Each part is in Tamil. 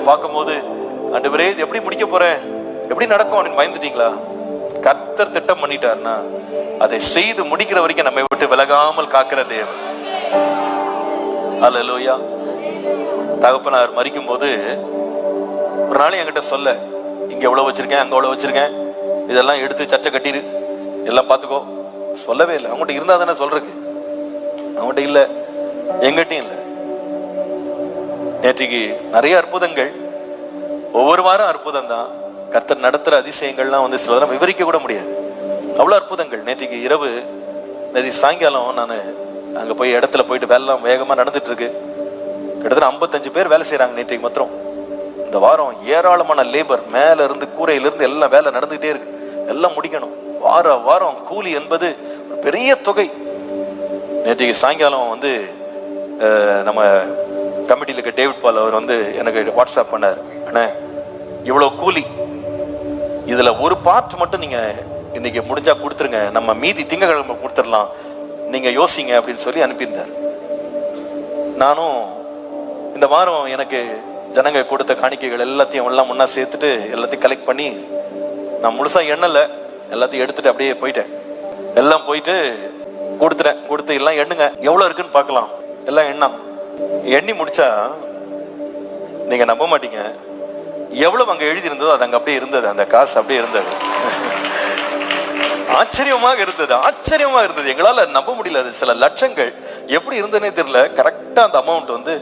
பார்க்கும்போது ஆண்டவரே இது எப்படி முடிக்க போறேன், எப்படி நடக்கும் அப்படின்னு பயந்துட்டீங்களா? கர்த்தர் திட்டம் பண்ணிட்டாருன்னா அதை செய்து முடிக்கிற வரைக்கும் நம்மை விட்டு விலகாமல் காக்கிற தேவன். அல்லேலூயா. தகப்பனார் மரிக்கும் போது ஒரு நாள் என்கிட்ட சொல்ல, இங்க எவ்வளவு வச்சிருக்கேன், அங்க எவ்வளவு வச்சிருக்கேன், இதெல்லாம் எடுத்து சர்ச்சை கட்டிரு, எல்லாம் பார்த்துக்கோ. சொல்லவே இல்லை. அவங்ககிட்ட இருந்தா தானே சொல்றதுக்கு. அவங்ககிட்ட இல்லை, எங்கிட்டையும் இல்லை. நேற்றுக்கு நிறைய அற்புதங்கள், ஒவ்வொரு வாரம் அற்புதம் தான். கர்த்தர் நடத்துற அதிசயங்கள்லாம் வந்து சில நேரம் விவரிக்க கூட முடியாது, அவ்வளோ அற்புதங்கள். நேற்றுக்கு இரவு, நேற்று சாயங்காலம் நான் அங்கே போய் இடத்துல போயிட்டு வேலைலாம் வேகமாக நடந்துட்டு இருக்கு. கிட்டத்தட்ட 55 பேர் வேலை செய்கிறாங்க நேற்றைக்கு மாத்திரம். இந்த வாரம் ஏராளமான லேபர், மேல இருந்து கூரையிலிருந்து எல்லாம் வேலை நடந்துகிட்டே இருக்கு, எல்லாம் முடிக்கணும். வாரம் கூலி என்பது ஒரு பெரிய தொகை. நேற்றைக்கு சாயங்காலம் வந்து நம்ம கமிட்டியில் இருக்க டேவிட் பால் அவர் வந்து எனக்கு வாட்ஸ்அப் பண்ணார், அண்ணே இவ்வளோ கூலி, இதில் ஒரு பார்ட் மட்டும் நீங்கள் இன்னைக்கு முடிஞ்சா கொடுத்துருங்க, நம்ம மீதி திங்கக்கிழமை கொடுத்துடலாம், நீங்கள் யோசிங்க அப்படின்னு சொல்லி அனுப்பியிருந்தார். நானும் இந்த வாரம் எனக்கு ஜனங்க கொடுத்த காணிக்கைகள் எல்லாத்தையும் எல்லாம் முன்னா சேர்த்துட்டு எல்லாத்தையும் கலெக்ட் பண்ணி, நான் முழுசா எண்ணலை, எல்லாத்தையும் எடுத்துட்டு அப்படியே போயிட்டேன். எல்லாம் போயிட்டு கொடுத்துட்டேன். கொடுத்து எல்லாம் எண்ணுங்க, எவ்வளோ இருக்குன்னு பார்க்கலாம். எல்லாம் எண்ணி முடிச்சா நீங்க நம்ப மாட்டீங்க, எவ்வளவு அங்க எழுதி இருந்ததோ அது அங்க அப்படியே இருந்தது. அந்த காசு அப்படியே இருந்தது. ஆச்சரியமாக இருந்தது. எங்களால நம்ப முடியல. அது சில லட்சங்கள் எப்படி இருந்ததுன்னே தெரியல. கரெக்டா அந்த அமௌண்ட் வந்து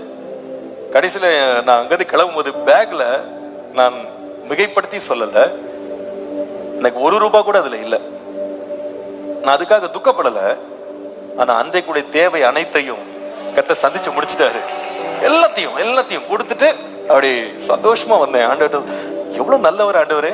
கடைசியில நான் அங்கிருந்து கிளம்பும் போது பேக்ல, நான் மிகைப்படுத்தி சொல்லல, எனக்கு ₹1 கூட அதுல இல்லை. நான் அதுக்காக துக்கப்படல. ஆனா அன்றைக்குடைய தேவை அனைத்தையும் கர்த்தர் சந்திச்சு முடிச்சிட்டாரு. எல்லாத்தையும் கொடுத்துட்டு அப்படி சந்தோஷமா வந்தேன். ஆண்டவர் எவ்வளவு நல்லவர் ஆண்டவரே,